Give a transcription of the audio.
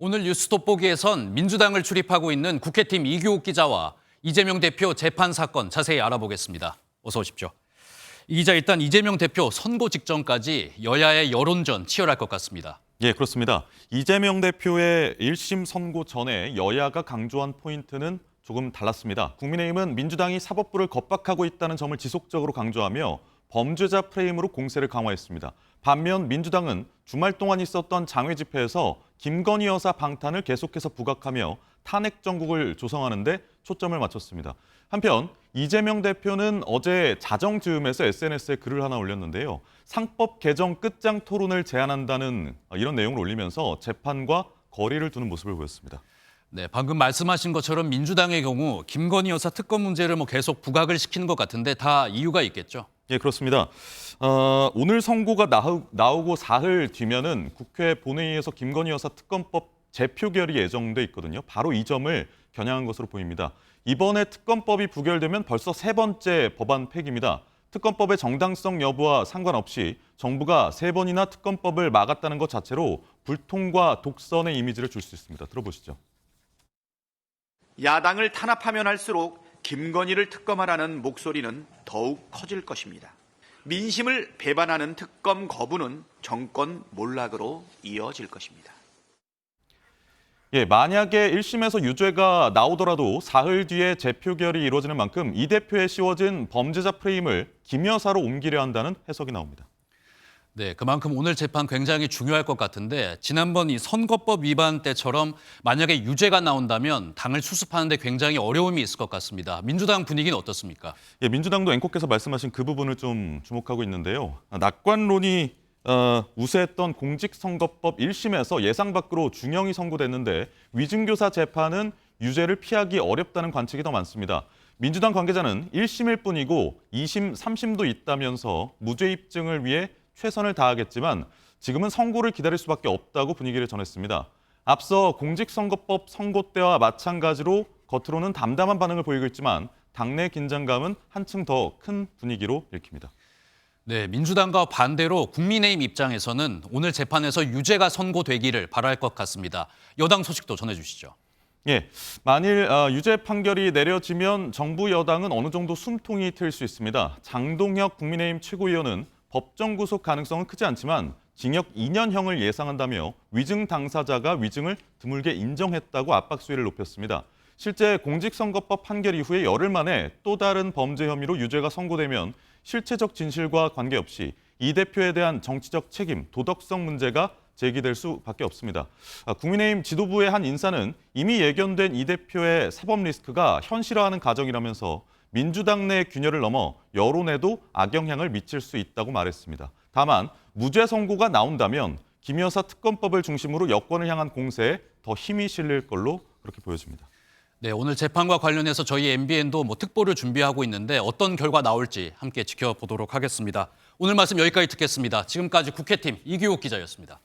오늘 뉴스 돋보기에선 민주당을 출입하고 있는 국회팀 이규옥 기자와 이재명 대표 재판 사건 자세히 알아보겠습니다. 어서 오십시오. 이 기자, 일단 이재명 대표 선고 직전까지 여야의 여론전 치열할 것 같습니다. 예, 그렇습니다. 이재명 대표의 1심 선고 전에 여야가 강조한 포인트는 조금 달랐습니다. 국민의힘은 민주당이 사법부를 겁박하고 있다는 점을 지속적으로 강조하며 범죄자 프레임으로 공세를 강화했습니다. 반면 민주당은 주말 동안 있었던 장외 집회에서 김건희 여사 방탄을 계속해서 부각하며 탄핵 정국을 조성하는 데 초점을 맞췄습니다. 한편 이재명 대표는 어제 자정즈음에서 SNS에 글을 하나 올렸는데요. 상법 개정 끝장 토론을 제안한다는 이런 내용을 올리면서 재판과 거리를 두는 모습을 보였습니다. 네, 방금 말씀하신 것처럼 민주당의 경우 김건희 여사 특검 문제를 계속 부각을 시키는 것 같은데 다 이유가 있겠죠? 예, 그렇습니다. 오늘 선고가 나오고 사흘 뒤면은 국회 본회의에서 김건희 여사 특검법 재표결이 예정돼 있거든요. 바로 이 점을 겨냥한 것으로 보입니다. 이번에 특검법이 부결되면 벌써 세 번째 법안 폐기입니다. 특검법의 정당성 여부와 상관없이 정부가 세 번이나 특검법을 막았다는 것 자체로 불통과 독선의 이미지를 줄 수 있습니다. 들어보시죠. 야당을 탄압하면 할수록 김건희를 특검하라는 목소리는 더욱 커질 것입니다. 민심을 배반하는 특검 거부는 정권 몰락으로 이어질 것입니다. 예, 만약에 1심에서 유죄가 나오더라도 사흘 뒤에 재표결이 이루어지는 만큼 이 대표에 씌워진 범죄자 프레임을 김 여사로 옮기려 한다는 해석이 나옵니다. 네, 그만큼 오늘 재판 굉장히 중요할 것 같은데 지난번 이 선거법 위반 때처럼 만약에 유죄가 나온다면 당을 수습하는 데 굉장히 어려움이 있을 것 같습니다. 민주당 분위기는 어떻습니까? 예, 민주당도 앵커께서 말씀하신 그 부분을 좀 주목하고 있는데요. 낙관론이 우세했던 공직선거법 1심에서 예상 밖으로 중형이 선고됐는데 위증교사 재판은 유죄를 피하기 어렵다는 관측이 더 많습니다. 민주당 관계자는 1심일 뿐이고 2심, 3심도 있다면서 무죄 입증을 위해 최선을 다하겠지만 지금은 선고를 기다릴 수밖에 없다고 분위기를 전했습니다. 앞서 공직선거법 선고 때와 마찬가지로 겉으로는 담담한 반응을 보이고 있지만 당내 긴장감은 한층 더 큰 분위기로 읽힙니다. 네, 민주당과 반대로 국민의힘 입장에서는 오늘 재판에서 유죄가 선고되기를 바랄 것 같습니다. 여당 소식도 전해주시죠. 예, 만일 유죄 판결이 내려지면 정부 여당은 어느 정도 숨통이 트일 수 있습니다. 장동혁 국민의힘 최고위원은 법정 구속 가능성은 크지 않지만 징역 2년형을 예상한다며 위증 당사자가 위증을 드물게 인정했다고 압박 수위를 높였습니다. 실제 공직선거법 판결 이후에 열흘 만에 또 다른 범죄 혐의로 유죄가 선고되면 실체적 진실과 관계없이 이 대표에 대한 정치적 책임, 도덕성 문제가 제기될 수밖에 없습니다. 국민의힘 지도부의 한 인사는 이미 예견된 이 대표의 사법 리스크가 현실화하는 과정이라면서 민주당 내 균열을 넘어 여론에도 악영향을 미칠 수 있다고 말했습니다. 다만 무죄 선고가 나온다면 김 여사 특검법을 중심으로 여권을 향한 공세에 더 힘이 실릴 걸로 그렇게 보여집니다. 네, 오늘 재판과 관련해서 저희 MBN도 특보를 준비하고 있는데 어떤 결과 나올지 함께 지켜보도록 하겠습니다. 오늘 말씀 여기까지 듣겠습니다. 지금까지 국회팀 이규옥 기자였습니다.